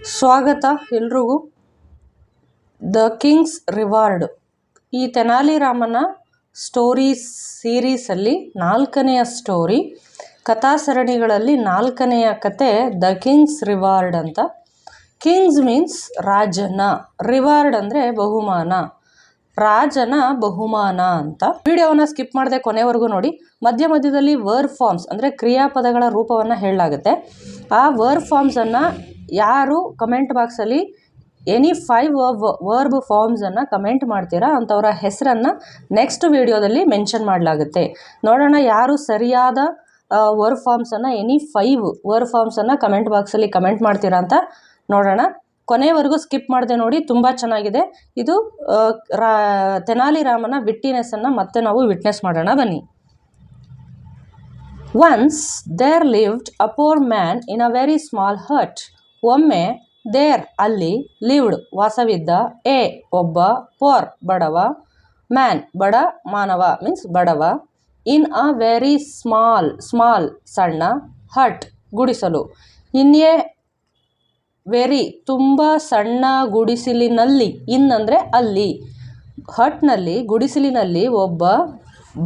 ಸ್ವಾಗತ ಎಲ್ರಿಗೂ. The Kings reward ಈ ತೆನಾಲಿ ರಾಮನ ಸ್ಟೋರೀಸ್ ಸೀರೀಸಲ್ಲಿ 4ನೆಯ ಸ್ಟೋರಿ, ಕಥಾ ಸರಣಿಗಳಲ್ಲಿ 4ನೆಯ ಕತೆ ದ ಕಿಂಗ್ಸ್ ರಿವಾರ್ಡ್ ಅಂತ. ಕಿಂಗ್ಸ್ ಮೀನ್ಸ್ ರಾಜನ, ರಿವಾರ್ಡ್ ಅಂದರೆ ಬಹುಮಾನ, ರಾಜನ ಬಹುಮಾನ ಅಂತ. ವಿಡಿಯೋವನ್ನು ಸ್ಕಿಪ್ ಮಾಡದೆ ಕೊನೆವರೆಗೂ ನೋಡಿ. ಮಧ್ಯದಲ್ಲಿ ವರ್ಬ್ ಫಾರ್ಮ್ಸ್ ಅಂದರೆ ಕ್ರಿಯಾಪದಗಳ ರೂಪವನ್ನು ಹೇಳಲಾಗುತ್ತೆ. ಆ ವರ್ಬ್ ಫಾರ್ಮ್ಸನ್ನು ಯಾರು ಕಮೆಂಟ್ ಬಾಕ್ಸಲ್ಲಿ ಎನಿ 5 ವರ್ಬ್ ಫಾರ್ಮ್ಸನ್ನು ಕಮೆಂಟ್ ಮಾಡ್ತೀರಾ ಅಂಥವರ ಹೆಸರನ್ನು ನೆಕ್ಸ್ಟ್ ವಿಡಿಯೋದಲ್ಲಿ ಮೆನ್ಷನ್ ಮಾಡಲಾಗುತ್ತೆ. ನೋಡೋಣ ಯಾರು ಸರಿಯಾದ ವರ್ಬ್ ಫಾರ್ಮ್ಸನ್ನು ಎನಿ 5 ವರ್ಬ್ ಫಾರ್ಮ್ಸನ್ನು ಕಮೆಂಟ್ ಬಾಕ್ಸಲ್ಲಿ ಕಮೆಂಟ್ ಮಾಡ್ತೀರಾ ಅಂತ ನೋಡೋಣ. ಕೊನೆವರೆಗೂ ಸ್ಕಿಪ್ ಮಾಡದೆ ನೋಡಿ, ತುಂಬ ಚೆನ್ನಾಗಿದೆ ಇದು. ತೆನಾಲಿ ರಾಮನ ವಿಟ್ಟಿನೆಸ್ಸನ್ನು ಮತ್ತೆ ನಾವು ವಿಟ್ನೆಸ್ ಮಾಡೋಣ ಬನ್ನಿ. Once there lived a poor man in a very small hut. ಒಮ್ಮೆ ದೇರ್ ಅಲ್ಲಿ, ಲಿವ್ಡ್ ವಾಸವಿದ್ದ, ಎ ಒಬ್ಬ, ಪೋರ್ ಬಡವ, ಮ್ಯಾನ್ ಬಡ ಮಾನವ ಮೀನ್ಸ್ ಬಡವ, ಇನ್ ಅ ವೆರಿ ಸ್ಮಾಲ್ ಸಣ್ಣ, ಹಟ್ ಗುಡಿಸಲು, ಇನ್ ಎ ವೆರಿ ತುಂಬ ಸಣ್ಣ ಗುಡಿಸಲಿನಲ್ಲಿ, ಇನ್ ಅಂದರೆ ಅಲ್ಲಿ, ಹಟ್ನಲ್ಲಿ ಗುಡಿಸಲಿನಲ್ಲಿ ಒಬ್ಬ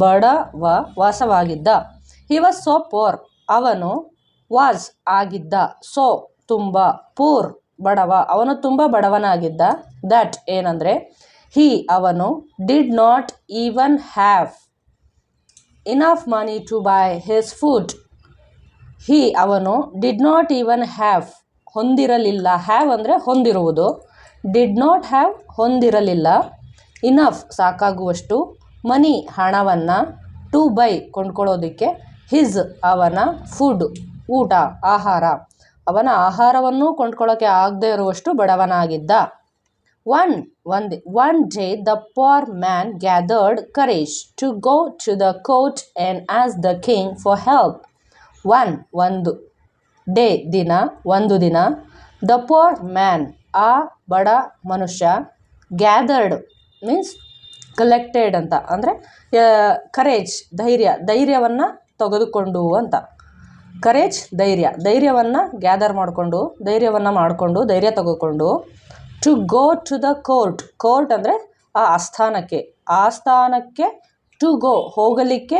ಬಡವ ವಾಸವಾಗಿದ್ದ. ಹಿ ವಾಸ್ ಸೋ ಪೋರ್ ಅವನು, ವಾಸ್ ಆಗಿದ್ದ, ಸೋ ತುಂಬ, ಪೂರ್ ಬಡವ ಅವನು ತುಂಬ ಬಡವನಾಗಿದ್ದ, ದ್ಯಾಟ್ ಏನಂದರೆ, ಹಿ ಅವನು, did not even have enough money to buy his food. He ಅವನು, ಡಿಡ್ ನಾಟ್ ಈವನ್ ಹ್ಯಾವ್ ಹೊಂದಿರಲಿಲ್ಲ, ಹ್ಯಾವ್ ಅಂದರೆ ಹೊಂದಿರುವುದು, ಡಿಡ್ ನಾಟ್ ಹ್ಯಾವ್ ಹೊಂದಿರಲಿಲ್ಲ, ಇನಫ್ ಸಾಕಾಗುವಷ್ಟು, ಮನಿ ಹಣವನ್ನು, ಟು ಬೈ ಕೊಂಡ್ಕೊಳ್ಳೋದಕ್ಕೆ, ಹಿಸ್ ಅವನ, ಫುಡ್ ಊಟ ಆಹಾರ ಅವನ ಆಹಾರವನ್ನು ಕೊಂಡ್ಕೊಳ್ಳೋಕ್ಕೆ ಆಗದೆ ಇರುವಷ್ಟು ಬಡವನಾಗಿದ್ದ. One day the poor man gathered courage to go to the court and ask the king for help. ಒಂದು ಡೇ ದಿನ, ಒಂದು ದಿನ, ದ ಪೋರ್ ಮ್ಯಾನ್ ಆ ಬಡ ಮನುಷ್ಯ, ಗ್ಯಾದರ್ಡ್ ಮೀನ್ಸ್ ಕಲೆಕ್ಟೆಡ್ ಅಂತ ಅಂದರೆ ಕರೇಜ್ ಧೈರ್ಯವನ್ನು ತೆಗೆದುಕೊಂಡು ಅಂತ. ಕರೇಜ್ ಧೈರ್ಯವನ್ನು ಗ್ಯಾದರ್ ಮಾಡಿಕೊಂಡು, ಧೈರ್ಯ ತೆಗೆದುಕೊಂಡು, to go to the court ಅಂದರೆ ಆ ಆಸ್ಥಾನಕ್ಕೆ, ಟು ಗೋ ಹೋಗಲಿಕ್ಕೆ,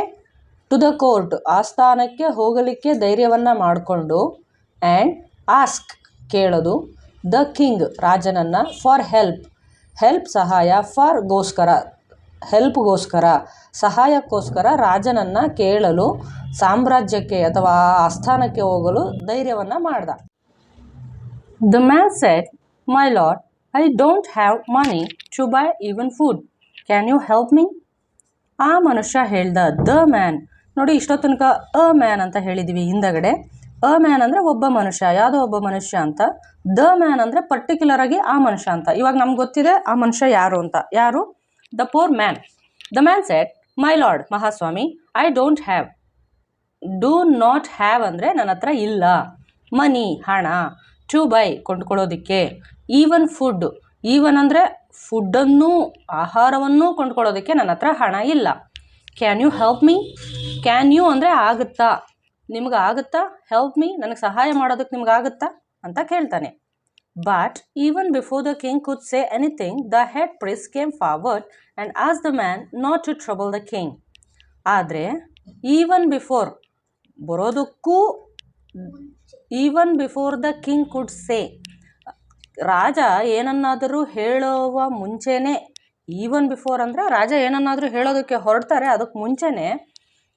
ಟು ದ ಕೋರ್ಟ್ ಆಸ್ಥಾನಕ್ಕೆ ಹೋಗಲಿಕ್ಕೆ ಧೈರ್ಯವನ್ನು ಮಾಡಿಕೊಂಡು, ಆ್ಯಂಡ್ ಆಸ್ಕ್ ಕೇಳೋದು, ದ ಕಿಂಗ್ ರಾಜನನ್ನು, ಫಾರ್ ಹೆಲ್ಪ್ ಸಹಾಯ, ಹೆಲ್ಪ್ಗೋಸ್ಕರ ಸಹಾಯಕ್ಕೋಸ್ಕರ ರಾಜನನ್ನು ಕೇಳಲು, ಸಾಮ್ರಾಜ್ಯಕ್ಕೆ ಅಥವಾ ಆಸ್ಥಾನಕ್ಕೆ ಹೋಗಲು ಧೈರ್ಯವನ್ನು ಮಾಡ್ದ. The man said, my lord, I don't have money to buy even food, can you help me? ಆ ಮನುಷ್ಯ ಹೇಳ್ದ. ದ ಮ್ಯಾನ್ ನೋಡಿ, ಇಷ್ಟೋ ತನಕ ಅ ಮ್ಯಾನ್ ಅಂತ ಹೇಳಿದ್ದೀವಿ ಹಿಂದಗಡೆ. ಅ ಮ್ಯಾನ್ ಅಂದರೆ ಒಬ್ಬ ಮನುಷ್ಯ, ಯಾವುದೋ ಒಬ್ಬ ಮನುಷ್ಯ ಅಂತ. ದ ಮ್ಯಾನ್ ಅಂದರೆ ಪರ್ಟಿಕ್ಯುಲರ್ ಆಗಿ ಆ ಮನುಷ್ಯ ಅಂತ. ಇವಾಗ ನಮ್ಗೆ ಗೊತ್ತಿದೆ ಆ ಮನುಷ್ಯ ಯಾರು ಅಂತ. ಯಾರು? The poor man. The man said, my lord ಮಹಾಸ್ವಾಮಿ, I don't have, do not have ಅಂದರೆ ನನ್ನ ಹತ್ರ ಇಲ್ಲ, ಮನಿ ಹಣ, ಟು ಬೈ ಕೊಂಡ್ಕೊಳ್ಳೋದಕ್ಕೆ, ಈವನ್ ಫುಡ್, ಈವನ್ ಅಂದರೆ ಫುಡ್ಡನ್ನು ಆಹಾರವನ್ನು ಕೊಂಡ್ಕೊಳ್ಳೋದಕ್ಕೆ ನನ್ನ ಹತ್ರ ಹಣ ಇಲ್ಲ. Can you help me? Can you ಅಂದರೆ ಆಗುತ್ತಾ, ನಿಮ್ಗೆ ಆಗುತ್ತಾ, ಹೆಲ್ಪ್ ಮೀ ನನಗೆ ಸಹಾಯ ಮಾಡೋದಕ್ಕೆ ನಿಮ್ಗೆ ಆಗುತ್ತಾ ಅಂತ ಕೇಳ್ತಾನೆ. But even before the king could say anything, the head priest came forward and ask the man not to trouble the king. ಆದರೆ ಈವನ್ ಬಿಫೋರ್ ಬರೋದಕ್ಕೂ, even before the king could say, ರಾಜ ಏನನ್ನಾದರೂ ಹೇಳುವ ಮುಂಚೆನೇ, ಈವನ್ ಬಿಫೋರ್ ಅಂದರೆ ರಾಜ ಏನನ್ನಾದರೂ ಹೇಳೋದಕ್ಕೆ ಹೊರಡ್ತಾರೆ, ಅದಕ್ಕೆ ಮುಂಚೆನೇ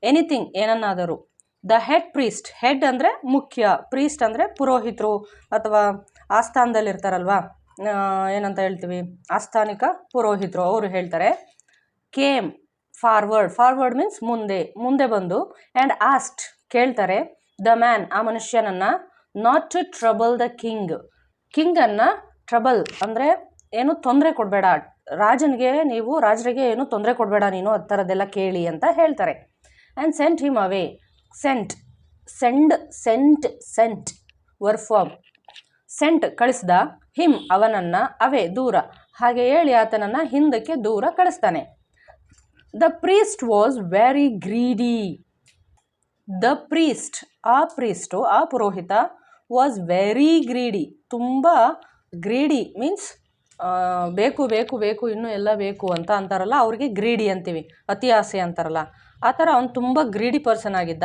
ಎನಿಥಿಂಗ್ ಏನನ್ನಾದರೂ, ದ ಹೆಡ್ ಅಂದರೆ ಮುಖ್ಯ, ಪ್ರೀಸ್ಟ್ ಅಂದರೆ ಪುರೋಹಿತರು ಅಥವಾ ಆಸ್ಥಾನದಲ್ಲಿರ್ತಾರಲ್ವ, ಏನಂತ ಹೇಳ್ತೀವಿ, ಆಸ್ಥಾನಿಕ ಪುರೋಹಿತರು, ಅವರು ಹೇಳ್ತಾರೆ. ಕೇಮ್ ಫಾರ್ವರ್ಡ್ ಮೀನ್ಸ್ ಮುಂದೆ ಬಂದು, ಆ್ಯಂಡ್ ಆಸ್ಕ್ಡ್ ಕೇಳ್ತಾರೆ, ದ ಮ್ಯಾನ್ ಆ ಮನುಷ್ಯನನ್ನು, ನಾಟ್ ಟು ಟ್ರಬಲ್ ದ ಕಿಂಗನ್ನು, ಟ್ರಬಲ್ ಅಂದರೆ ಏನು ತೊಂದರೆ ಕೊಡಬೇಡ, ರಾಜರಿಗೆ ಏನು ತೊಂದರೆ ಕೊಡಬೇಡ ನೀನು, ಆ ಥರದ್ದೆಲ್ಲ ಕೇಳಿ ಅಂತ ಹೇಳ್ತಾರೆ. And sent him away, sent verb form, sent ಕಳಿಸ್ದ, ಹಿಮ್ ಅವನನ್ನು, ಅವೇ ದೂರ, ಹಾಗೆ ಹೇಳಿ ಆತನನ್ನು ಹಿಂದಕ್ಕೆ ದೂರ ಕಳಿಸ್ತಾನೆ. The priest was very greedy. The priest ಆ ಪುರೋಹಿತ ವಾಸ್ ವೆರಿ ಗ್ರೀಡಿ, ತುಂಬ ಗ್ರೀಡಿ ಮೀನ್ಸ್ ಬೇಕು ಬೇಕು ಬೇಕು ಇನ್ನೂ ಎಲ್ಲ ಬೇಕು ಅಂತ ಅಂತಾರಲ್ಲ, ಅವ್ರಿಗೆ ಗ್ರೀಡಿ ಅಂತೀವಿ, ಅತಿ ಆಸೆ ಅಂತಾರಲ್ಲ, ಆ ಥರ ಅವ್ನು ತುಂಬ ಗ್ರೀಡಿ ಪರ್ಸನ್ ಆಗಿದ್ದ.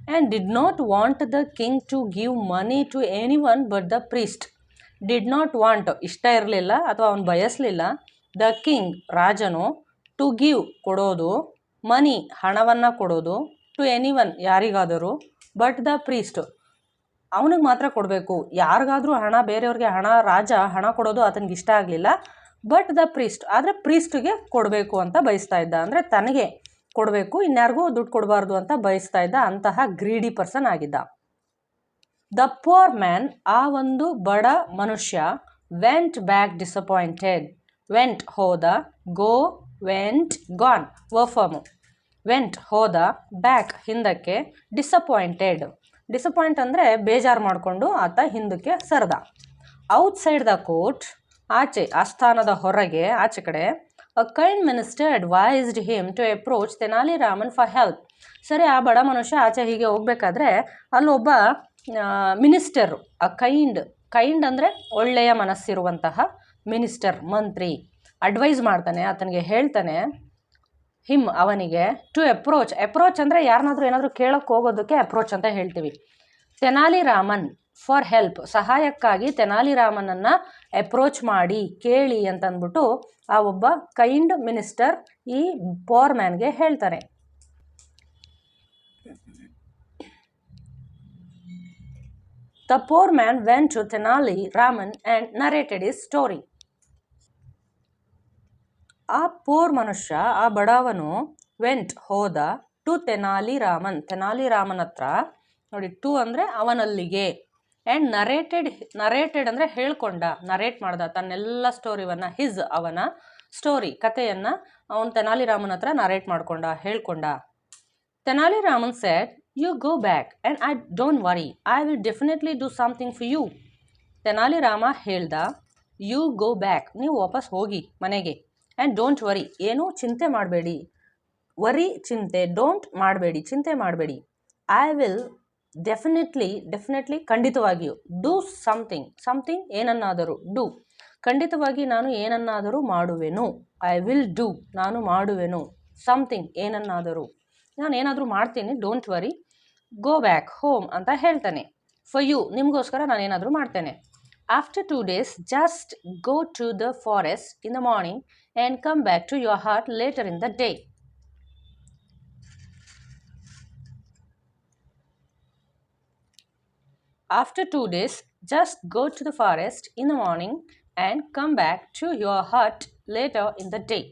And did not want the king to give money to anyone but the priest. Did not want ಇಷ್ಟ ಇರಲಿಲ್ಲ ಅಥವಾ ಅವನು ಬಯಸಲಿಲ್ಲ, ದ ಕಿಂಗ್ ರಾಜನು, ಟು ಗಿವ್ ಕೊಡೋದು, ಮನಿ ಹಣವನ್ನು ಕೊಡೋದು, ಟು ಎನಿ ಒನ್ ಯಾರಿಗಾದರೂ, ಬಟ್ ದ ಪ್ರೀಸ್ಟ್ ಅವನಿಗೆ ಮಾತ್ರ ಕೊಡಬೇಕು, ಯಾರಿಗಾದರೂ ಹಣ, ಬೇರೆಯವ್ರಿಗೆ ಹಣ, ರಾಜ ಹಣ ಕೊಡೋದು ಆತನಿಗೆ ಇಷ್ಟ ಆಗಲಿಲ್ಲ, ಬಟ್ ದ ಪ್ರೀಸ್ಟ್ ಆದರೆ ಪ್ರೀಸ್ಟ್ಗೆ ಕೊಡಬೇಕು ಅಂತ ಬಯಸ್ತಾ ಇದ್ದ, ಅಂದರೆ ತನಗೆ ಕೊಡಬೇಕು, ಇನ್ಯಾರಿಗೂ ದುಡ್ಡು ಕೊಡಬಾರ್ದು ಅಂತ ಬಯಸ್ತಾ ಇದ್ದ, ಅಂತಹ ಗ್ರೀಡಿ ಪರ್ಸನ್ ಆಗಿದ್ದ. ದ ಪುವರ್ ಮ್ಯಾನ್, ಆ ಒಂದು ಬಡ ಮನುಷ್ಯ, ವೆಂಟ್ ಬ್ಯಾಕ್ ಡಿಸಪಾಯಿಂಟೆಡ್, ವೆಂಟ್ ಹೋದ, ಗೋ ವೆಂಟ್ ಗಾನ್ ವರ್ಫರ್ಮು, ವೆಂಟ್ ಹೋದ, ಬ್ಯಾಕ್ ಹಿಂದಕ್ಕೆ, ಡಿಸಪಾಯಿಂಟೆಡ್ ಡಿಸಪಾಯಿಂಟ್ ಅಂದರೆ ಬೇಜಾರು ಮಾಡಿಕೊಂಡು ಆತ ಹಿಂದಕ್ಕೆ ಸರಿದ. ಔಟ್ಸೈಡ್ ದ ಕೋರ್ಟ್, ಆಚೆ ಆಸ್ಥಾನದ ಹೊರಗೆ ಆಚೆ ಕಡೆ, a kind minister advised him to approach Tenali Raman for help. ಸರಿ, ಆ ಬಡ ಮನುಷ್ಯ ಆಚೆ ಹೀಗೆ ಹೋಗಬೇಕಾದ್ರೆ ಅಲ್ಲೊಬ್ಬ ಮಿನಿಸ್ಟರು, ಅ ಕೈಂಡ್ ಅಂದರೆ ಒಳ್ಳೆಯ ಮನಸ್ಸಿರುವಂತಹ ಮಿನಿಸ್ಟರ್, ಮಂತ್ರಿ, ಅಡ್ವೈಸ್ ಮಾಡ್ತಾನೆ, ಆತನಿಗೆ ಹೇಳ್ತಾನೆ, ಹಿಮ್ ಅವನಿಗೆ, ಟು ಅಪ್ರೋಚ್ ಅಂದರೆ ಯಾರನ್ನಾದ್ರೂ ಏನಾದರೂ ಕೇಳೋಕ್ಕೆ ಹೋಗೋದಕ್ಕೆ ಅಪ್ರೋಚ್ ಅಂತ ಹೇಳ್ತೀವಿ. ತೆನಾಲಿ ರಾಮನ್ ಫಾರ್ ಹೆಲ್ಪ್, ಸಹಾಯಕ್ಕಾಗಿ ತೆನಾಲಿ ರಾಮನನ್ನು ಅಪ್ರೋಚ್ ಮಾಡಿ, ಕೇಳಿ ಅಂತ ಅಂದ್ಬಿಟ್ಟು ಆ ಒಬ್ಬ ಕೈಂಡ್ ಮಿನಿಸ್ಟರ್ ಈ ಪೋರ್ ಮ್ಯಾನ್ಗೆ ಹೇಳ್ತಾನೆ. The poor man went to Tenali Raman and narrated his story. ಆ ಪೋರ್ ಮನುಷ್ಯ, ಆ ಬಡವನು, ವೆಂಟ್ ಹೋದ, ಟು ತೆನಾಲಿ ರಾಮನ್ ಹತ್ರ, ನೋಡಿ ಟು ಅಂದರೆ ಅವನಲ್ಲಿಗೆ, ಆ್ಯಂಡ್ ನರೇಟೆಡ್ ಅಂದರೆ ಹೇಳ್ಕೊಂಡ, ನರೇಟ್ ಮಾಡ್ದ ತನ್ನೆಲ್ಲ ಸ್ಟೋರಿವನ್ನು, ಹಿಸ್ ಅವನ ಸ್ಟೋರಿ ಕಥೆಯನ್ನು ಅವನು ತೆನಾಲಿ ರಾಮನ್ ಹತ್ರ ನರೇಟ್ ಮಾಡ್ಕೊಂಡ, ಹೇಳ್ಕೊಂಡ. Tenali Raman said, you go back and I don't worry, I will definitely do something for you. Tenali Rama ಹೇಳ್ದ, ಯು ಗೋ ಬ್ಯಾಕ್, ನೀವು ವಾಪಸ್ ಹೋಗಿ ಮನೆಗೆ, ಆ್ಯಂಡ್ ಡೋಂಟ್ ವರಿ, ಏನೂ ಚಿಂತೆ ಮಾಡಬೇಡಿ, ವರಿ ಚಿಂತೆ, ಡೋಂಟ್ ಮಾಡಬೇಡಿ, ಚಿಂತೆ ಮಾಡಬೇಡಿ, ಐ ವಿಲ್ ಡೆಫಿನೆಟ್ಲಿ ಖಂಡಿತವಾಗಿಯೂ, ಡೂ ಸಮಥಿಂಗ್ ಏನನ್ನಾದರೂ, ಡೂ ಖಂಡಿತವಾಗಿ ನಾನು ಏನನ್ನಾದರೂ ಮಾಡುವೆನು, ಐ ವಿಲ್ ಡೂ ನಾನು ಮಾಡುವೆನು, ಸಮಥಿಂಗ್ ಏನನ್ನಾದರೂ ನಾನು ಏನಾದರೂ ಮಾಡ್ತೀನಿ, don't worry, go back home ಅಂತ ಹೇಳ್ತಾನೆ, ಫಾರ್ ಯು ನಿಮಗೋಸ್ಕರ ನಾನೇನಾದರೂ ಮಾಡ್ತೇನೆ. After 2 days, just go to the forest in the morning and come back to your hut later in the day. After 2 days, just go to the forest in the morning and come back to your hut later in the day.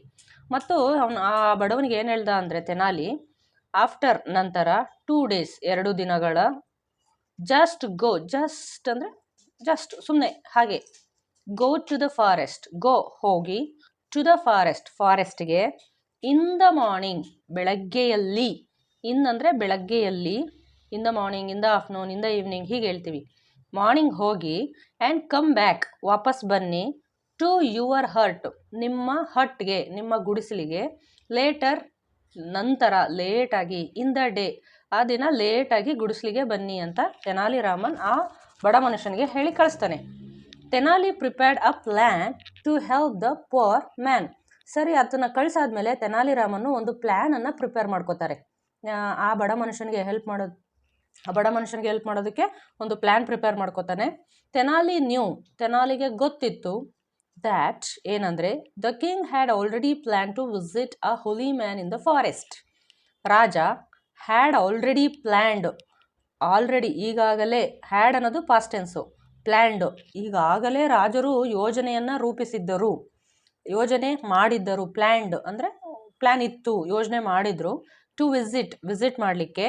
ಮತ್ತು ಅವನು ಆ ಬಡವನಿಗೆ ಏನು ಹೇಳ್ದ ಅಂದರೆ Tenali, after ನಂತರ, 2 days 2 ದಿನಗಳ, just go, just ಅಂದರೆ just ಸುಮ್ಮನೆ ಹಾಗೆ, go to the forest, go ಹೋಗಿ, ಟು ದ ಫಾರೆಸ್ಟ್ಗೆ, ಇನ್ ದ ಮಾರ್ನಿಂಗ್ ಬೆಳಗ್ಗೆಯಲ್ಲಿ, ಇನ್ ಅಂದರೆ ಬೆಳಗ್ಗೆಯಲ್ಲಿ, in the morning, in the afternoon, in the evening ಹೀಗೆ ಹೇಳ್ತೀವಿ, ಮಾರ್ನಿಂಗ್ ಹೋಗಿ, ಆ್ಯಂಡ್ ಕಮ್ ಬ್ಯಾಕ್ ವಾಪಸ್ ಬನ್ನಿ, ಟು ಯುವರ್ ಹರ್ಟ್ ನಿಮ್ಮ ಹಟ್ಗೆ, ನಿಮ್ಮ ಗುಡಿಸಲಿಗೆ, ಲೇಟರ್ ನಂತರ, ಲೇಟಾಗಿ, ಇನ್ ದ ಡೇ ಆ ದಿನ ಲೇಟಾಗಿ ಗುಡಿಸಲಿಗೆ ಬನ್ನಿ ಅಂತ ತೆನಾಲಿ ರಾಮನ್ ಆ ಬಡ ಮನುಷ್ಯನಿಗೆ ಹೇಳಿ ಕಳಿಸ್ತಾನೆ. Tenali prepared a plan to help the poor man. ಸರಿ, ಅದನ್ನು ಕಳಿಸಾದ್ಮೇಲೆ ತೆನಾಲಿ ರಾಮನ್ನು ಒಂದು ಪ್ಲ್ಯಾನನ್ನು ಪ್ರಿಪೇರ್ ಮಾಡ್ಕೋತಾರೆ. ಆ ಬಡ ಮನುಷ್ಯನಿಗೆ ಹೆಲ್ಪ್ ಮಾಡೋದಕ್ಕೆ ಒಂದು ಪ್ಲ್ಯಾನ್ ಪ್ರಿಪೇರ್ ಮಾಡ್ಕೋತಾನೆ. ತೆನಾಲಿಗೆ ಗೊತ್ತಿತ್ತು ದ್ಯಾಟ್ ಏನಂದರೆ, the king had already plan to visit a holy man in the forest. ರಾಜ ಹ್ಯಾಡ್ ಆಲ್ರೆಡಿ ಪ್ಲ್ಯಾಂಡ್, ಆಲ್ರೆಡಿ ಈಗಾಗಲೇ, ಹ್ಯಾಡ್ ಅನ್ನೋದು ಪಾಸ್ಟ್ ಟೆನ್ಸು, ಪ್ಲ್ಯಾಂಡ್ ಈಗಾಗಲೇ ರಾಜರು ಯೋಜನೆಯನ್ನು ರೂಪಿಸಿದ್ದರು, ಯೋಜನೆ ಮಾಡಿದ್ದರು, ಪ್ಲ್ಯಾಂಡ್ ಅಂದರೆ ಪ್ಲ್ಯಾನ್ ಇತ್ತು, ಯೋಜನೆ ಮಾಡಿದರು, ಟು ವಿಸಿಟ್ ಮಾಡಲಿಕ್ಕೆ,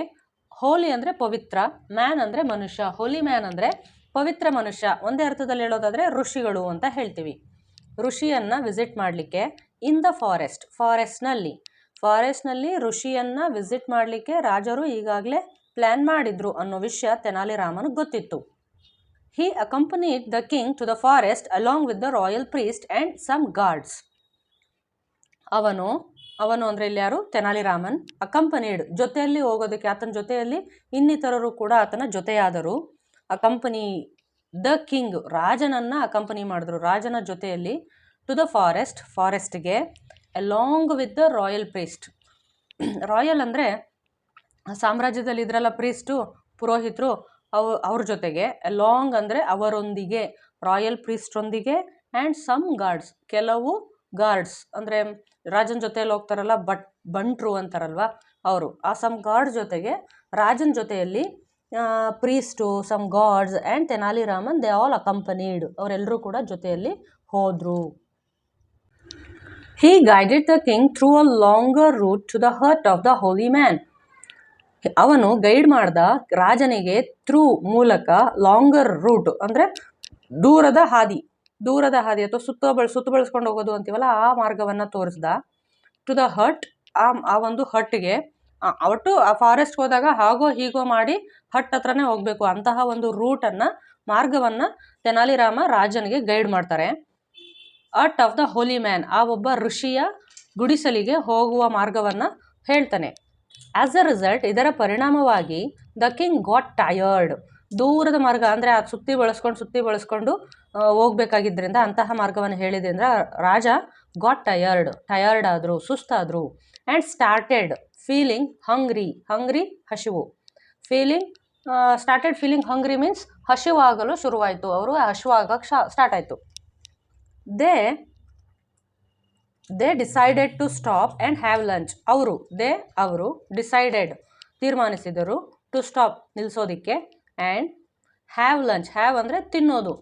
ಹೋಲಿ ಅಂದರೆ ಪವಿತ್ರ, ಮ್ಯಾನ್ ಅಂದರೆ ಮನುಷ್ಯ, ಹೋಲಿ ಮ್ಯಾನ್ ಅಂದರೆ ಪವಿತ್ರ ಮನುಷ್ಯ, ಒಂದೇ ಅರ್ಥದಲ್ಲಿ ಹೇಳೋದಾದರೆ ಋಷಿಗಳು ಅಂತ ಹೇಳ್ತೀವಿ, ಋಷಿಯನ್ನು ವಿಸಿಟ್ ಮಾಡಲಿಕ್ಕೆ, ಇನ್ ದ ಫಾರೆಸ್ಟ್ನಲ್ಲಿ ಋಷಿಯನ್ನು ವಿಸಿಟ್ ಮಾಡಲಿಕ್ಕೆ ರಾಜರು ಈಗಾಗಲೇ ಪ್ಲ್ಯಾನ್ ಮಾಡಿದ್ರು ಅನ್ನೋ ವಿಷಯ ತೆನಾಲಿ ರಾಮನಿಗೆ ಗೊತ್ತಿತ್ತು. He accompanied the king to the forest along with the royal priest and some guards. ಅವನು ಅಂದರೆ ಇಲ್ಲಿ ಯಾರು, ತೆನಾಲಿ ರಾಮನ್, ಅಕಂಪನಿಡ್ ಜೊತೆಯಲ್ಲಿ ಹೋಗೋದಕ್ಕೆ, ಆತನ ಜೊತೆಯಲ್ಲಿ ಇನ್ನಿತರರು ಕೂಡ ಆತನ ಜೊತೆಯಾದರು. ಅಕಂಪನಿ ದ ಕಿಂಗ್ ರಾಜನನ್ನು ಅಕಂಪನಿ ಮಾಡಿದ್ರು, ರಾಜನ ಜೊತೆಯಲ್ಲಿ, ಟು ದ ಫಾರೆಸ್ಟ್ಗೆ, along with the royal priest. Royal ಅಂದರೆ ಸಾಮ್ರಾಜ್ಯದಲ್ಲಿ ಇದ್ರಲ್ಲ ಪ್ರೀಸ್ಟು, ಪುರೋಹಿತರು, ಅವ್ರ ಜೊತೆಗೆ, ಅಲಾಂಗ್ ಅಂದರೆ ಅವರೊಂದಿಗೆ, ರಾಯಲ್ ಪ್ರೀಸ್ಟ್ರೊಂದಿಗೆ, ಆ್ಯಂಡ್ ಸಮ್ ಗಾರ್ಡ್ಸ್, ಕೆಲವು ಗಾರ್ಡ್ಸ್ ಅಂದರೆ ರಾಜನ ಜೊತೆಯಲ್ಲಿ ಹೋಗ್ತಾರಲ್ಲ, ಬಂಟ್ರು ಅಂತಾರಲ್ವ ಅವರು, ಆ ಸಮ್ ಗಾರ್ಡ್ ಜೊತೆಗೆ, ರಾಜನ ಜೊತೆಯಲ್ಲಿ priest, some guards and Tenali Raman, they all accompanied, ಅವರೆಲ್ಲರೂ ಕೂಡ ಜೊತೆಯಲ್ಲಿ ಹೋದರು. He guided the king through a longer route to the hut of the holy man. ಅವನು ಗೈಡ್ ಮಾಡ್ದ ರಾಜನಿಗೆ ಥ್ರೂ ಮೂಲಕ, ಲಾಂಗರ್ ರೂಟ್ ಅಂದರೆ ದೂರದ ಹಾದಿ ಅಥವಾ ಸುತ್ತು ಬಳಸ್ಕೊಂಡು ಹೋಗೋದು ಅಂತೀವಲ್ಲ, ಆ ಮಾರ್ಗವನ್ನು ತೋರಿಸ್ದ. ಟು ದ ಹಟ್, ಆ ಒಂದು ಹಟ್ಗೆ, ಒಟ್ಟು ಆ ಫಾರೆಸ್ಟ್ಗೆ ಹೋದಾಗ ಹಾಗೋ ಹೀಗೋ ಮಾಡಿ ಹಟ್ ಹತ್ರನೇ ಹೋಗಬೇಕು, ಅಂತಹ ಒಂದು ಮಾರ್ಗವನ್ನು ತೆನಾಲಿ ರಾಮ ರಾಜನಿಗೆ ಗೈಡ್ ಮಾಡ್ತಾರೆ. ಹಟ್ ಆಫ್ ದ ಹೋಲಿ ಮ್ಯಾನ್, ಆ ಒಬ್ಬ ಋಷಿಯ ಗುಡಿಸಲಿಗೆ ಹೋಗುವ ಮಾರ್ಗವನ್ನು ಹೇಳ್ತಾನೆ. ಆಸ್ ಅ ರಿಸಲ್ಟ್, ಇದರ ಪರಿಣಾಮವಾಗಿ ದ ಕಿಂಗ್ ಗಾಟ್ ಟಯರ್ಡ್, ದೂರದ ಮಾರ್ಗ ಅಂದರೆ ಅದು ಸುತ್ತಿ ಬಳಸ್ಕೊಂಡು ಹೋಗ್ಬೇಕಾಗಿದ್ದರಿಂದ ಅಂತಹ ಮಾರ್ಗವನ್ನು ಹೇಳಿದ್ರಿಂದ ರಾಜ ಗಾಟ್ ಟಯರ್ಡ್ ಆದರು, ಸುಸ್ತಾದರು. ಆ್ಯಂಡ್ ಸ್ಟಾರ್ಟೆಡ್ ಫೀಲಿಂಗ್ ಹಂಗ್ರಿ ಹಸಿವು, ಸ್ಟಾರ್ಟೆಡ್ ಫೀಲಿಂಗ್ ಹಂಗ್ರಿ ಮೀನ್ಸ್ ಹಸಿವಾಗಲು ಶುರುವಾಯಿತು, ಅವರು ಹಸಿವಾಗಕ್ಕೆ ಸ್ಟಾರ್ಟ್ ಆಯಿತು. They decided to stop and have lunch, ಅವರು ಡಿಸೈಡೆಡ್ ತೀರ್ಮಾನಿಸಿದರು, ಟು ಸ್ಟಾಪ್ ನಿಲ್ಲಿಸೋದಿಕ್ಕೆ, ಆ್ಯಂಡ್ ಹ್ಯಾವ್ ಲಂಚ್, ಹ್ಯಾವ್ ಅಂದರೆ ತಿನ್ನೋದು,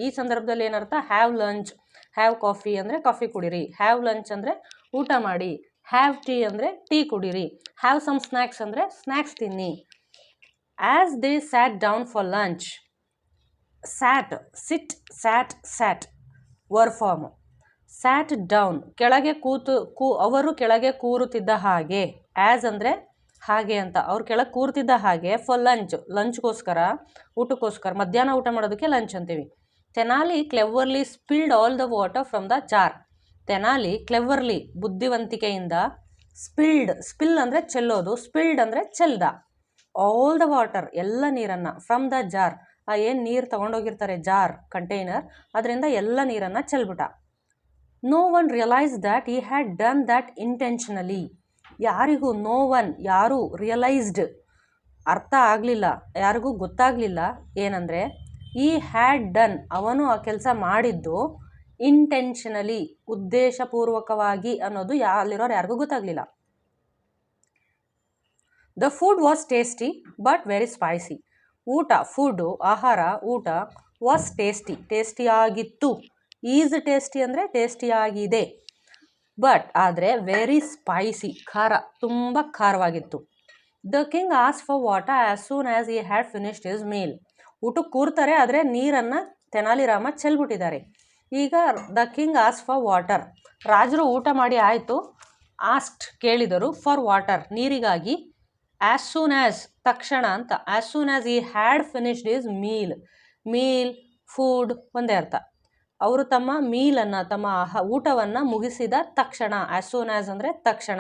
ಈ ಸಂದರ್ಭದಲ್ಲಿ ಏನರ್ಥ, ಹ್ಯಾವ್ ಲಂಚ್, ಹ್ಯಾವ್ ಕಾಫಿ ಅಂದರೆ ಕಾಫಿ ಕುಡೀರಿ, ಹ್ಯಾವ್ ಲಂಚ್ ಅಂದರೆ ಊಟ ಮಾಡಿ, ಹ್ಯಾವ್ ಟೀ ಅಂದರೆ ಟೀ ಕುಡೀರಿ, ಹ್ಯಾವ್ ಸಮ್ ಸ್ನ್ಯಾಕ್ಸ್ ಅಂದರೆ ಸ್ನ್ಯಾಕ್ಸ್ ತಿನ್ನಿ. As they sat down for lunch, sat verb form, sat down ಕೆಳಗೆ ಅವರು ಕೆಳಗೆ ಕೂರುತ್ತಿದ್ದ ಹಾಗೆ, ಆ್ಯಸ್ ಅಂದರೆ ಹಾಗೆ ಅಂತ, ಅವ್ರು ಕೆಳಗೆ ಕೂರ್ತಿದ್ದ ಹಾಗೆ, ಫಾರ್ ಲಂಚ್ಗೋಸ್ಕರ, ಊಟಕ್ಕೋಸ್ಕರ, ಮಧ್ಯಾಹ್ನ ಊಟ ಮಾಡೋದಕ್ಕೆ ಲಂಚ್ ಅಂತೀವಿ. Tenali cleverly spilled all the water from the jar, Tenali cleverly ಬುದ್ಧಿವಂತಿಕೆಯಿಂದ, ಸ್ಪಿಲ್ ಅಂದರೆ ಚೆಲ್ಲೋದು, ಸ್ಪಿಲ್ಡ್ ಅಂದರೆ ಚೆಲ್ದ, ಆಲ್ ದ ವಾಟರ್ ಎಲ್ಲ ನೀರನ್ನು, ಫ್ರಮ್ ದ ಜಾರ್, ಏನು ನೀರು ತೊಗೊಂಡೋಗಿರ್ತಾರೆ ಜಾರ್ ಕಂಟೈನರ್, ಅದರಿಂದ ಎಲ್ಲ ನೀರನ್ನು ಚೆಲ್ಬಿಟ್ಟ. No one realise that he had done that intentionally, ಯಾರೂ ರಿಯಲೈಸ್ಡ್ ಅರ್ಥ ಆಗಲಿಲ್ಲ, ಯಾರಿಗೂ ಗೊತ್ತಾಗಲಿಲ್ಲ ಏನಂದರೆ, ಈ ಹ್ಯಾಡ್ ಡನ್ ಅವನು ಆ ಕೆಲಸ ಮಾಡಿದ್ದು, ಇಂಟೆನ್ಷನಲಿ ಉದ್ದೇಶಪೂರ್ವಕವಾಗಿ ಅನ್ನೋದು ಅಲ್ಲಿರೋರು ಯಾರಿಗೂ ಗೊತ್ತಾಗಲಿಲ್ಲ. The food was tasty but very spicy, ಆಹಾರ ವಾಸ್ ಟೇಸ್ಟಿಯಾಗಿತ್ತು, ಈಸ್ ಟೇಸ್ಟಿ ಅಂದರೆ ಟೇಸ್ಟಿಯಾಗಿದೆ, ಬಟ್ ಆದರೆ ವೆರಿ ಸ್ಪೈಸಿ ತುಂಬ ಖಾರವಾಗಿತ್ತು. The king ask for water as soon as he had finished his meal, ಊಟಕ್ಕೆ ಕೂರ್ತಾರೆ, ಆದರೆ ನೀರನ್ನು ತೆನಾಲಿ ರಾಮ ಚೆಲ್ಬಿಟ್ಟಿದ್ದಾರೆ. ಈಗ the king ask for water, ರಾಜರು ಊಟ ಮಾಡಿ ಆಯಿತು, ಕೇಳಿದರು, ಫಾರ್ ವಾಟರ್ ನೀರಿಗಾಗಿ, ಆ್ಯಸ್ ಸೂನ್ ಆ್ಯಸ್ ತಕ್ಷಣ ಅಂತ, as soon as he had finished his meal food ಒಂದೇ ಅರ್ಥ. ಅವರು ತಮ್ಮ ತಮ್ಮ ಊಟವನ್ನು ಮುಗಿಸಿದ ತಕ್ಷಣ, ಆ್ಯಸ್ ಸೂನ್ ಆ್ಯಸ್ ಅಂದರೆ ತಕ್ಷಣ,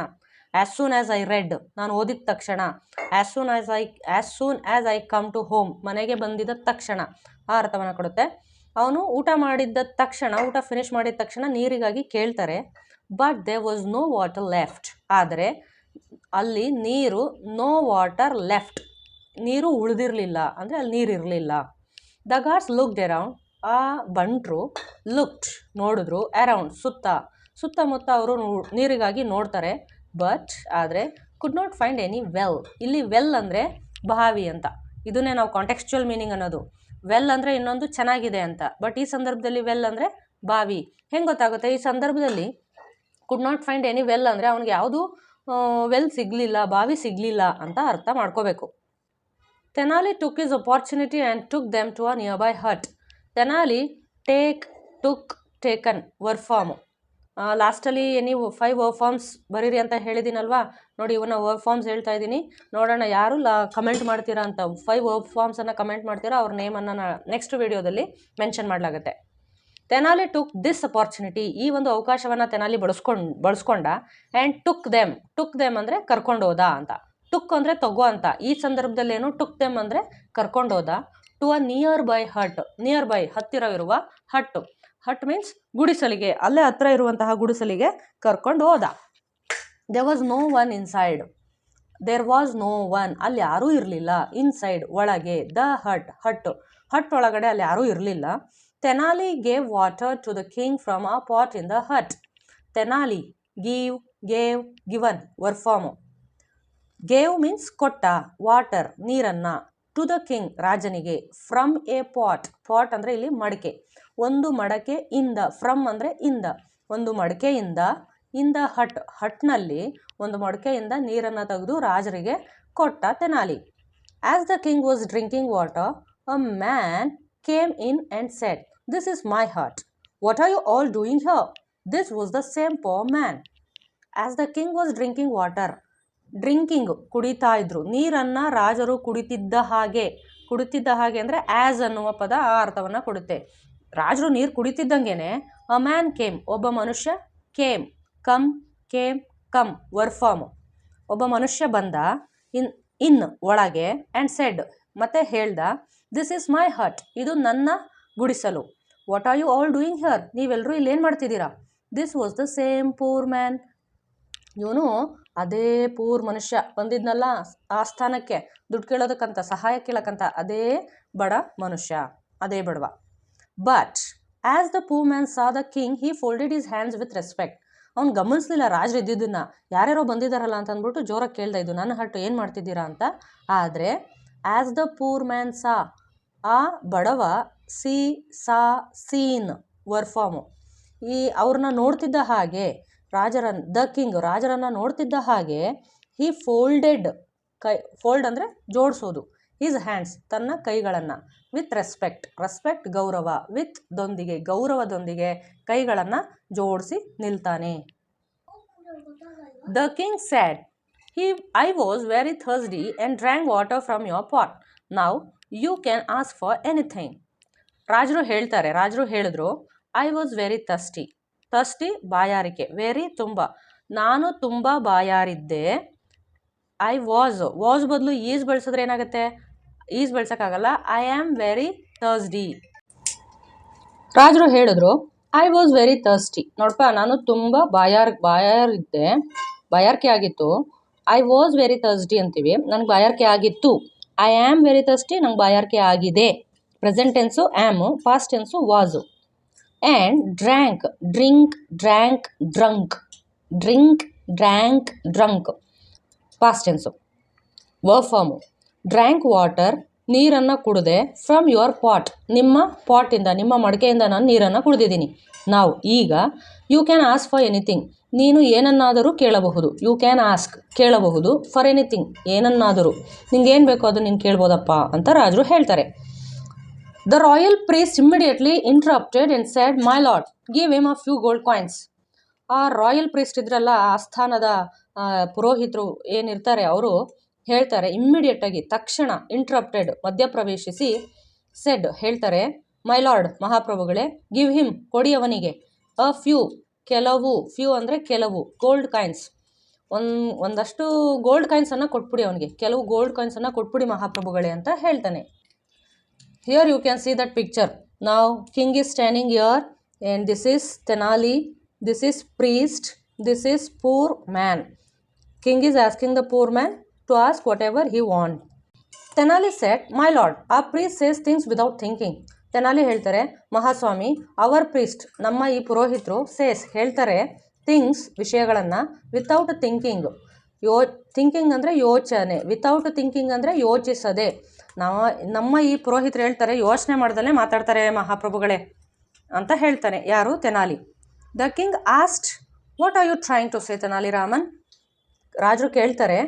as soon as I read ನಾನು ಓದಿದ ತಕ್ಷಣ, as soon as I come to home ಮನೆಗೆ ಬಂದಿದ್ದ ತಕ್ಷಣ, ಆ ಅರ್ಥವನ್ನು ಕೊಡುತ್ತೆ. ಅವನು ಊಟ ಮಾಡಿದ್ದ ತಕ್ಷಣ, ಊಟ ಫಿನಿಶ್ ಮಾಡಿದ ತಕ್ಷಣ ನೀರಿಗಾಗಿ ಕೇಳ್ತಾರೆ. But they was no water left, ಆದರೆ ಅಲ್ಲಿ ನೋ ವಾಟರ್ ಲೆಫ್ಟ್, ನೀರು ಉಳಿದಿರಲಿಲ್ಲ, ಅಂದರೆ ಅಲ್ಲಿ ನೀರು ಇರಲಿಲ್ಲ. ದ ಗಾಡ್ಸ್ ಲುಕ್ಡ್ ಅರೌಂಡ್, ಆ ಬಂಟ್ರು ನೋಡಿದ್ರು, ಅರೌಂಡ್ ಸುತ್ತಮುತ್ತ ಅವರು ನೀರಿಗಾಗಿ ನೋಡ್ತಾರೆ. ಬಟ್ ಆದರೆ could not find any well, ಇಲ್ಲಿ ವೆಲ್ ಅಂದರೆ ಬಾವಿ ಅಂತ, ಇದನ್ನೇ ನಾವು ಕಾಂಟೆಕ್ಸ್ಚುಯಲ್ ಮೀನಿಂಗ್ ಅನ್ನೋದು. ವೆಲ್ ಅಂದರೆ ಇನ್ನೊಂದು ಚೆನ್ನಾಗಿದೆ ಅಂತ, ಬಟ್ ಈ ಸಂದರ್ಭದಲ್ಲಿ ವೆಲ್ ಅಂದರೆ ಬಾವಿ. ಹೆಂಗೆ ಗೊತ್ತಾಗುತ್ತೆ ಈ ಸಂದರ್ಭದಲ್ಲಿ? Could not find any well ಅಂದರೆ ಅವನಿಗೆ ಯಾವುದು ವೆಲ್ ಸಿಗಲಿಲ್ಲ, ಬಾವಿ ಸಿಗಲಿಲ್ಲ ಅಂತ ಅರ್ಥ ಮಾಡ್ಕೋಬೇಕು. Tenali took his opportunity and took them to a nearby hut. Tenali taken verb form, ಲಾಸ್ಟಲ್ಲಿ ನೀವು 5 ವರ್ಕ್ ಫಾರ್ಮ್ಸ್ ಬರೀರಿ ಅಂತ ಹೇಳಿದ್ದೀನಲ್ವಾ, ನೋಡಿ ಇವನ್ನ ವರ್ಕ್ ಫಾರ್ಮ್ಸ್ ಹೇಳ್ತಾ ಇದ್ದೀನಿ, ನೋಡೋಣ ಯಾರು ಕಮೆಂಟ್ ಮಾಡ್ತೀರಾ ಅಂತ. 5 ವರ್ಕ್ ಫಾರ್ಮ್ಸನ್ನು ಕಮೆಂಟ್ ಮಾಡ್ತೀರಾ, ಅವ್ರ ನೇಮನ್ನು ನೆಕ್ಸ್ಟ್ ವಿಡಿಯೋದಲ್ಲಿ ಮೆನ್ಷನ್ ಮಾಡಲಾಗುತ್ತೆ. ತೆನಾಲಿ ಟುಕ್ ದಿಸ್ ಅಪಾರ್ಚುನಿಟಿ, ಈ ಒಂದು ಅವಕಾಶವನ್ನು ತೆನಾಲಿ ಬಳಸ್ಕೊಂಡ. ಆ್ಯಂಡ್ ಟುಕ್ ದೆಮ್ ಅಂದರೆ ಕರ್ಕೊಂಡೋದ ಅಂತ. ಟುಕ್ ಅಂದರೆ ತಗೋ ಅಂತ, ಈ ಸಂದರ್ಭದಲ್ಲೇನು ಟುಕ್ ದೆಮ್ ಅಂದರೆ ಕರ್ಕೊಂಡೋದ. To a nearby hut. Nearby ಹತ್ತಿರವಿರುವ ಹಟ್ಟು. ಹಟ್ ಮೀನ್ಸ್ ಗುಡಿಸಲಿಗೆ, ಅಲ್ಲೇ ಹತ್ರ ಇರುವಂತಹ ಗುಡಿಸಲಿಗೆ ಕರ್ಕೊಂಡು ಹೋದ. There was no one inside. There was no one, ಅಲ್ಲಿ ಯಾರೂ ಇರಲಿಲ್ಲ. ಇನ್ಸೈಡ್, ಒಳಗೆ. ದ ಹಟ್, ಹಟ್ಟು, ಹಟ್ ಒಳಗಡೆ ಅಲ್ಲಿ ಯಾರೂ ಇರಲಿಲ್ಲ. Tenali gave water to the king from a pot in the hut. Tenali, give, gave, given verb form. Gave means ಕೊಟ್ಟ, ವಾಟರ್ ನೀರನ್ನ, ಟು ದ ಕಿಂಗ್ ರಾಜನಿಗೆ, ಫ್ರಮ್ ಎ ಪಾಟ್. ಪಾಟ್ ಅಂದರೆ ಇಲ್ಲಿ ಮಡಕೆ, ಒಂದು ಮಡಕೆ ಇಂದ. ಫ್ರಮ್ ಅಂದರೆ ಇಂದ, ಒಂದು ಮಡಕೆಯಿಂದ. ಇನ್ ದ ಹಟ್, ಹಟ್ನಲ್ಲಿ ಒಂದು ಮಡಕೆಯಿಂದ ನೀರನ್ನು ತೆಗೆದು ರಾಜರಿಗೆ ಕೊಟ್ಟ Tenali. As the king was drinking water, a man came in and said, this is my hut, what are you all doing here? This was the same poor man. As the king was drinking water, drinking ಕುಡಿತಾ ಇದ್ರು, ನೀರನ್ನು ರಾಜರು ಕುಡಿತಿದ್ದ ಹಾಗೆ. ಕುಡಿತಿದ್ದ ಹಾಗೆ ಅಂದರೆ as ಅನ್ನುವ ಪದ ಆ ಅರ್ಥವನ್ನು ಕೊಡುತ್ತೆ. ರಾಜರು ನೀರು ಕುಡಿತಿದ್ದಂಗೆನೆ ಅ ಮ್ಯಾನ್ ಕೇಮ್, ಒಬ್ಬ ಮನುಷ್ಯ, came, come, came, come verb form. ಒಬ್ಬ ಮನುಷ್ಯ ಬಂದ, ಇನ್ ಒಳಗೆ, ಆ್ಯಂಡ್ ಸೆಡ್ ಮತ್ತೆ ಹೇಳ್ದ, ದಿಸ್ ಈಸ್ ಮೈ ಹಟ್, ಇದು ನನ್ನ ಗುಡಿಸಲು. What are you all doing here, ನೀವೆಲ್ಲರೂ ಇಲ್ಲಿ ಏನು ಮಾಡ್ತಿದ್ದೀರಾ? This was the same poor man. ಇವನು ಅದೇ ಪೂರ್ ಮನುಷ್ಯ ಬಂದಿದ್ನಲ್ಲ ಆ ಸ್ಥಾನಕ್ಕೆ ದುಡ್ಡು ಕೇಳೋದಕ್ಕಂತ, ಸಹಾಯ ಕೇಳಕ್ಕಂತ, ಅದೇ ಬಡ ಮನುಷ್ಯ, ಅದೇ ಬಡವ. But as the poor man saw the king, he folded his hands with respect. ಅವ್ನು ಗಮನಿಸ್ಲಿಲ್ಲ ರಾಜರು ಇದ್ದಿದ್ದನ್ನು, ಯಾರ್ಯಾರೋ ಬಂದಿದ್ದಾರಲ್ಲ ಅಂತ ಅಂದ್ಬಿಟ್ಟು ಜೋರಾಗಿ ಕೇಳ್ದ, ಇದು ನನ್ನ ಹಟ್ಟು, ಏನು ಮಾಡ್ತಿದ್ದೀರಾ ಅಂತ. ಆದರೆ ಆಸ್ ದ ಪೂರ್ ಮ್ಯಾನ್ ಸಾ, ಆ ಬಡವ, ಸಾ ಸೀನ್ ವರ್ ಫಾರ್ಮು, ಈ ಅವ್ರನ್ನ ನೋಡ್ತಿದ್ದ ಹಾಗೆ, ದ ಕಿಂಗ್ ರಾಜರನ್ನು ನೋಡ್ತಿದ್ದ ಹಾಗೆ, ಹಿ ಫೋಲ್ಡೆಡ್, ಫೋಲ್ಡ್ ಅಂದರೆ ಜೋಡಿಸೋದು, ಹಿಸ್ ಹ್ಯಾಂಡ್ಸ್ ತನ್ನ ಕೈಗಳನ್ನು, ವಿತ್ ರೆಸ್ಪೆಕ್ಟ್, ರೆಸ್ಪೆಕ್ಟ್ ಗೌರವ, ವಿತ್ ದೊಂದಿಗೆ, ಗೌರವದೊಂದಿಗೆ ಕೈಗಳನ್ನು ಜೋಡಿಸಿ ನಿಲ್ತಾನೆ. The king said, I was very thirsty and drank water from your pot, now you can ask for anything. ರಾಜರು ಹೇಳಿದ್ರು, I was very thirsty, thirsty ಬಾಯಾರಿಕೆ, ವೆರಿ ತುಂಬ, ನಾನು ತುಂಬ ಬಾಯಾರಿದ್ದೆ. ಐ ವಾಸ್ ಬದಲು ಈಸ್ ಬಳಸಿದ್ರೆ ಏನಾಗುತ್ತೆ? ಈಸ್ ಬಳಸೋಕ್ಕಾಗಲ್ಲ. I am very thirsty. ರಾಜರು ಹೇಳಿದ್ರು, ಐ ವಾಸ್ ವೆರಿ ಥರ್ಸ್ಟಿ, ನೋಡಪ್ಪ ನಾನು ತುಂಬ ಬಾಯಾರಿದ್ದೆ, ಬಾಯಾರಿಕೆ ಆಗಿತ್ತು. ಐ ವಾಸ್ ವೆರಿ ಥರ್ಸ್ಟಿ ಅಂತೀವಿ, ನನಗೆ ಬಾಯಾರಿಕೆ ಆಗಿತ್ತು. ಐ ಆಮ್ ವೆರಿ ಥರ್ಸ್ಟಿ, ನಂಗೆ ಬಾಯಾರಿಕೆ ಆಗಿದೆ. Present tense am, past tense was. And drank, drink, drank, drunk, drink, drank, drunk past tense. Verb form. Drank water, ನೀರನ್ನು ಕುಡಿದೆ. ಫ್ರಮ್ ಯುವರ್ ಪಾಟ್, ನಿಮ್ಮ ಪಾಟಿಂದ, ನಿಮ್ಮ ಮಡಕೆಯಿಂದ ನಾನು ನೀರನ್ನು ಕುಡಿದಿದ್ದೀನಿ. ನಾವು ಈಗ, you can ask for anything, ನೀನು ಏನನ್ನಾದರೂ ಕೇಳಬಹುದು. ಯು ಕ್ಯಾನ್ ಆಸ್ಕ್ ಕೇಳಬಹುದು, ಫಾರ್ ಎನಿಥಿಂಗ್ ಏನನ್ನಾದರೂ, ನಿಂಗೇನು ಬೇಕೋ ಅದು ನೀನು ಕೇಳ್ಬೋದಪ್ಪ ಅಂತ ರಾಜರು ಹೇಳ್ತಾರೆ. The royal priest immediately interrupted and said, my lord, give him a few gold coins. ಆ ರಾಯಲ್ ಪ್ರೀಸ್ಟ್ ಇದ್ರಲ್ಲ, ಆಸ್ಥಾನದ ಪುರೋಹಿತರು ಏನಿರ್ತಾರೆ ಅವರು ಹೇಳ್ತಾರೆ, ಇಮ್ಮಿಡಿಯೇಟಾಗಿ, ತಕ್ಷಣ, ಇಂಟರಪ್ಟೆಡ್ ಮಧ್ಯಪ್ರವೇಶಿಸಿ, ಸೆಡ್ ಹೇಳ್ತಾರೆ, ಮೈ ಲಾರ್ಡ್ ಮಹಾಪ್ರಭುಗಳೇ, ಗಿವ್ ಹಿಮ್ ಕೊಡಿ ಅವನಿಗೆ, ಅ ಫ್ಯೂ ಕೆಲವು, ಫ್ಯೂ ಅಂದರೆ ಕೆಲವು, ಗೋಲ್ಡ್ ಕಾಯಿನ್ಸ್ ಒಂದಷ್ಟು ಗೋಲ್ಡ್ ಕಾಯಿನ್ಸನ್ನು ಕೊಟ್ಬಿಡಿ ಅವನಿಗೆ, ಕೆಲವು ಗೋಲ್ಡ್ ಕಾಯಿನ್ಸನ್ನು ಕೊಟ್ಬಿಡಿ ಮಹಾಪ್ರಭುಗಳೇ ಅಂತ ಹೇಳ್ತಾನೆ. Here you can see that picture. Now king is standing here and this is Tenali, this is priest, this is poor man. King is asking the poor man to ask whatever he wants. Tenali said, my lord, our priest says things without thinking. Tenali ಹೇಳ್ತಾರೆ, ಮಹಾಸ್ವಾಮಿ, hour priest, ನಮ್ಮ ಈ ಪುರೋಹಿತರು, says ಹೇಳ್ತಾರೆ, things ವಿಷಯಗಳನ್ನು, without thinking, thinking ಅಂದರೆ ಯೋಚನೆ, without thinking ಅಂದರೆ ಯೋಚಿಸದೆ. ನಮ್ಮ ಈ ಪುರೋಹಿತರು ಹೇಳ್ತಾರೆ, ಯೋಚನೆ ಮಾಡ್ದಲೇ ಮಾತಾಡ್ತಾರೆ ಮಹಾಪ್ರಭುಗಳೇ ಅಂತ ಹೇಳ್ತಾನೆ. ಯಾರು? Tenali. The king asked, what are you trying to say Tenali Raman? ರಾಜರು ಕೇಳ್ತಾರೆ,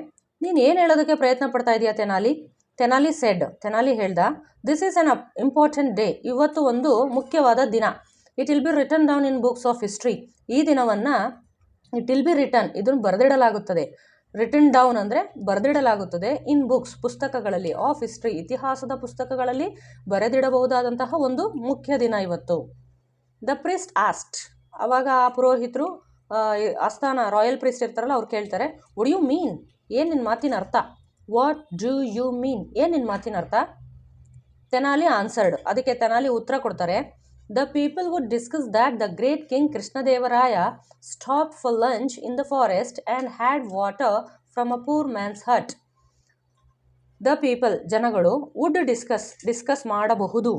ನೀನು ಏನು ಹೇಳೋದಕ್ಕೆ ಪ್ರಯತ್ನ ಪಡ್ತಾ ಇದೆಯಾ ತೆನಾಲಿ? ತೆನಾಲಿ ಸೆಡ್, ತೆನಾಲಿ ಹೇಳ್ದ, this is an important day, ಇವತ್ತು ಒಂದು ಮುಖ್ಯವಾದ ದಿನ. It will be return down in books of history. ಈ ದಿನವನ್ನು ಇಟ್ ವಿಲ್ ಬಿ ರಿಟರ್ನ್, ಇದನ್ನು ಬರೆದಿಡಲಾಗುತ್ತದೆ. ರಿಟನ್ ಡೌನ್ ಅಂದರೆ ಬರೆದಿಡಲಾಗುತ್ತದೆ. ಇನ್ ಬುಕ್ಸ್, ಪುಸ್ತಕಗಳಲ್ಲಿ, ಆಫ್ ಹಿಸ್ಟ್ರಿ, ಇತಿಹಾಸದ ಪುಸ್ತಕಗಳಲ್ಲಿ ಬರೆದಿಡಬಹುದಾದಂತಹ ಒಂದು ಮುಖ್ಯ ದಿನ ಇವತ್ತು. ದ ಪ್ರೀಸ್ಟ್ ಆಸ್ಟ್, ಆವಾಗ ಆ ಪುರೋಹಿತರು, ಆಸ್ಥಾನ ರಾಯಲ್ ಪ್ರೀಸ್ಟ್ ಇರ್ತಾರಲ್ಲ ಅವ್ರು ಕೇಳ್ತಾರೆ, ವಾಟ್ ಯು ಮೀನ್, ಏನು ನಿನ್ನ ಮಾತಿನ ಅರ್ಥ? ವಾಟ್ ಡು ಯು ಮೀನ್, ಏನು ನಿನ್ನ ಮಾತಿನ ಅರ್ಥ? ತೆನಾಲಿ ಆನ್ಸರ್ಡ್, ಅದಕ್ಕೆ ತೆನಾಲಿ ಉತ್ತರ ಕೊಡ್ತಾರೆ. The people would discuss that the great king Krishnadevaraya stop for lunch in the forest and had water from a poor man's hut. The people ಜನಗಳು ವುಡ್ ಡಿಸ್ಕಸ್ ಮಾಡಬಹುದು,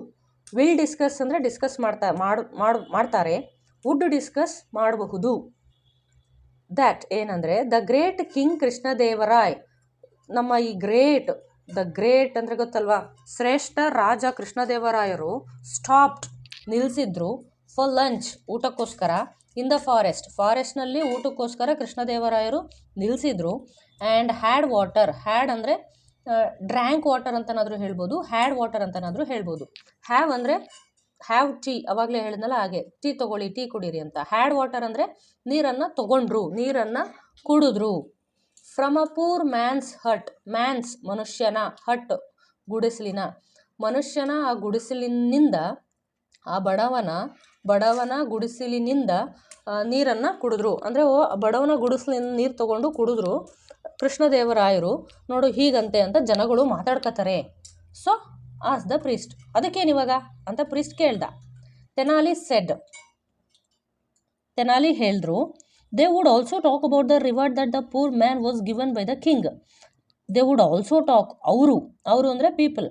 will discuss ಅಂದರೆ ಡಿಸ್ಕಸ್ ಮಾಡ್ತಾರೆ, ವುಡ್ ಡಿಸ್ಕಸ್ ಮಾಡಬಹುದು. That ಏನಂದರೆ the great king Krishnadevaraya, ನಮ್ಮ ಈ the great ಅಂದರೆ ಗೊತ್ತಲ್ವಾ, ಶ್ರೇಷ್ಠ ರಾಜ ಕೃಷ್ಣದೇವರಾಯರು ಸ್ಟಾಪ್ಡ್ ನಿಲ್ಲಿಸಿದ್ರು ಫಾರ್ ಲಂಚ್ ಊಟಕ್ಕೋಸ್ಕರ ಇನ್ ದ ಫಾರೆಸ್ಟ್ನಲ್ಲಿ ಊಟಕ್ಕೋಸ್ಕರ ಕೃಷ್ಣದೇವರಾಯರು ನಿಲ್ಲಿಸಿದ್ರು. ಆ್ಯಂಡ್ ಹ್ಯಾಡ್ ವಾಟರ್, ಹ್ಯಾಡ್ ಅಂದರೆ ಡ್ರ್ಯಾಂಕ್ ವಾಟರ್ ಅಂತನಾದರೂ ಹೇಳ್ಬೋದು, ಹ್ಯಾಡ್ ವಾಟರ್ ಅಂತನಾದರೂ ಹೇಳ್ಬೋದು. ಹ್ಯಾವ್ ಅಂದರೆ ಹ್ಯಾವ್ ಟೀ, ಅವಾಗಲೇ ಹೇಳಿದ್ನಲ್ಲ ಹಾಗೆ, ಟೀ ತೊಗೊಳ್ಳಿ, ಟೀ ಕುಡೀರಿ ಅಂತ. ಹ್ಯಾಡ್ ವಾಟರ್ ಅಂದರೆ ನೀರನ್ನು ತೊಗೊಂಡ್ರು, ನೀರನ್ನು ಕುಡಿದ್ರು. From a poor man's hut, man's ಮನುಷ್ಯನ, ಹಟ್ ಗುಡಿಸಲಿನ, ಮನುಷ್ಯನ ಆ ಗುಡಿಸಲಿನಿಂದ, ಆ ಬಡವನ ಗುಡಿಸಲಿನಿಂದ ನೀರನ್ನು ಕುಡಿದ್ರು. ಅಂದರೆ ಬಡವನ ಗುಡಿಸಲಿನ ನೀರು ತೊಗೊಂಡು ಕುಡಿದ್ರು ಕೃಷ್ಣದೇವರಾಯರು. ನೋಡು ಹೀಗಂತೆ ಅಂತ ಜನಗಳು ಮಾತಾಡ್ಕೋತಾರೆ. ಸೊ ಆಸ್ ದ ಪ್ರೀಸ್ಟ್, ಅದಕ್ಕೇನಿವಾಗ ಅಂತ ಪ್ರೀಸ್ಟ್ ಕೇಳ್ದ. ತೆನಾಲಿ ಸೆಡ್, ತೆನಾಲಿ ಹೇಳಿದ್ರು, they would also talk about the reward that the poor man was given by the king. They would also talk, ಅವರು ಅಂದರೆ ಪೀಪಲ್,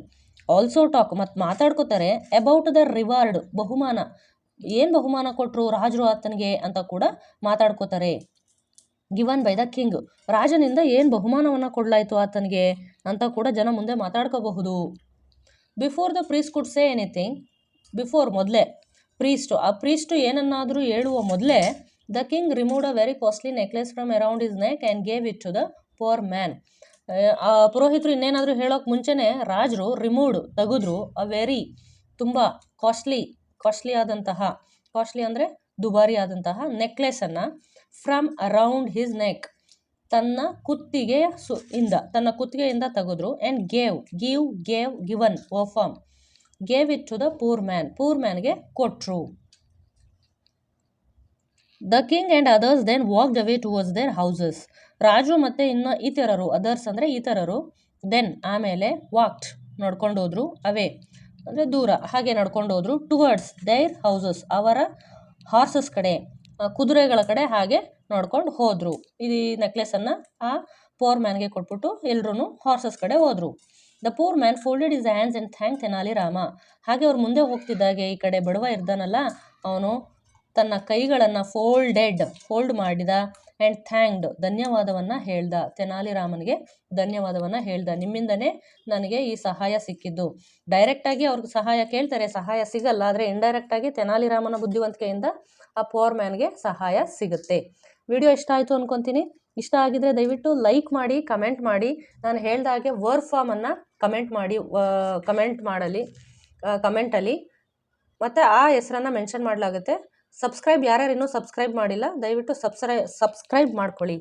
ಆಲ್ಸೋ ಟಾಕ್ ಮತ್ತು ಮಾತಾಡ್ಕೋತಾರೆ ಅಬೌಟ್ ದ ರಿವಾರ್ಡ್, ಬಹುಮಾನ, ಏನು ಬಹುಮಾನ ಕೊಟ್ಟರು ರಾಜರು ಆತನಿಗೆ ಅಂತ ಕೂಡ ಮಾತಾಡ್ಕೋತಾರೆ. ಗಿವನ್ ಬೈ ದ ಕಿಂಗ್, ರಾಜನಿಂದ ಏನು ಬಹುಮಾನವನ್ನು ಕೊಡಲಾಯಿತು ಆತನಿಗೆ ಅಂತ ಕೂಡ ಜನ ಮುಂದೆ ಮಾತಾಡ್ಕೋಬಹುದು. Before the priest could say anything, before ಮೊದಲೇ ಆ ಪ್ರೀಸ್ಟು ಏನನ್ನಾದರೂ ಹೇಳುವ ಮೊದಲೇ, the king removed a very costly necklace from around his neck and gave it to the poor man. ಆ ಪುರೋಹಿತರು ಇನ್ನೇನಾದರೂ ಹೇಳೋಕೆ ಮುಂಚೆನೇ ರಾಜರು ತೆಗೆದ್ರು ಅ ವೆರಿ, ತುಂಬ ಕಾಸ್ಟ್ಲಿ ಆದಂತಹ, ಕಾಸ್ಟ್ಲಿ ಅಂದರೆ ದುಬಾರಿ ಆದಂತಹ ನೆಕ್ಲೆಸನ್ನು, ಫ್ರಮ್ ಅರೌಂಡ್ ಹಿಸ್ ನೆಕ್, ತನ್ನ ಕುತ್ತಿಗೆಯಿಂದ ತೆಗೆದ್ರು. And given form, gave it to the poor ಮ್ಯಾನ್ಗೆ ಕೊಟ್ಟರು. The king and others then walked away towards their houses. ರಾಜು ಮತ್ತು ಇನ್ನು ಇತರರು, ಅದರ್ಸ್ ಅಂದರೆ ಇತರರು, ದೆನ್ ಆಮೇಲೆ ವಾಕ್ಡ್ ನಡ್ಕೊಂಡು ಹೋದ್ರು, ಅವೇ ಅಂದರೆ ದೂರ, ಹಾಗೆ ನಡ್ಕೊಂಡು ಹೋದ್ರು, ಟುವರ್ಡ್ಸ್ ದೇರ್ ಹೌಸಸ್ ಅವರ ಹಾರ್ಸಸ್ ಕಡೆ, ಕುದುರೆಗಳ ಕಡೆ ಹಾಗೆ ನೋಡ್ಕೊಂಡು ಹೋದರು. ಈ ನೆಕ್ಲೆಸನ್ನು ಆ ಪೂರ್ ಮ್ಯಾನ್ಗೆ ಕೊಟ್ಬಿಟ್ಟು ಎಲ್ಲರೂ ಹಾರ್ಸಸ್ ಕಡೆ ಹೋದರು. The poor man folded is hands and thank Tenali Rama. ಹಾಗೆ ಅವ್ರು ಮುಂದೆ ಹೋಗ್ತಿದ್ದಾಗೆ ಈ ಕಡೆ ಬಡವ ಇರ್ತಾನಲ್ಲ, ಅವನು ತನ್ನ ಕೈಗಳನ್ನು ಫೋಲ್ಡ್ ಮಾಡಿದ. ಆ್ಯಂಡ್ ಥ್ಯಾಂಕ್ಡ್, ಧನ್ಯವಾದವನ್ನು ಹೇಳ್ದ, ತೆನಾಲಿ ರಾಮನಿಗೆ ಧನ್ಯವಾದವನ್ನು ಹೇಳ್ದ, ನಿಮ್ಮಿಂದನೇ ನನಗೆ ಈ ಸಹಾಯ ಸಿಕ್ಕಿದ್ದು. ಡೈರೆಕ್ಟಾಗಿ ಅವ್ರಿಗೆ ಸಹಾಯ ಕೇಳ್ತಾರೆ, ಸಹಾಯ ಸಿಗಲ್ಲ, ಆದರೆ ಇಂಡೈರೆಕ್ಟಾಗಿ ತೆನಾಲಿ ರಾಮನ ಬುದ್ಧಿವಂತಿಕೆಯಿಂದ ಆ ಪೂರ್ ಮ್ಯಾನ್ಗೆ ಸಹಾಯ ಸಿಗುತ್ತೆ. ವಿಡಿಯೋ ಇಷ್ಟ ಆಯಿತು ಅಂದ್ಕೊತೀನಿ. ಇಷ್ಟ ಆಗಿದ್ರೆ ದಯವಿಟ್ಟು ಲೈಕ್ ಮಾಡಿ, ಕಮೆಂಟ್ ಮಾಡಿ. ನಾನು ಹೇಳ್ದ ಹಾಗೆ ವರ್ಡ್ ಫಾರ್ಮನ್ನು ಕಮೆಂಟಲ್ಲಿ ಮತ್ತು ಆ ಹೆಸರನ್ನು ಮೆನ್ಷನ್ ಮಾಡಲಾಗುತ್ತೆ. ಸಬ್ಸ್ಕ್ರೈಬ್, ಯಾರ್ಯಾರು ಇನ್ನೂ ಸಬ್ಸ್ಕ್ರೈಬ್ ಮಾಡಿಲ್ಲ ದಯವಿಟ್ಟು ಸಬ್ಸ್ಕ್ರೈಬ್ ಮಾಡ್ಕೊಳ್ಳಿ.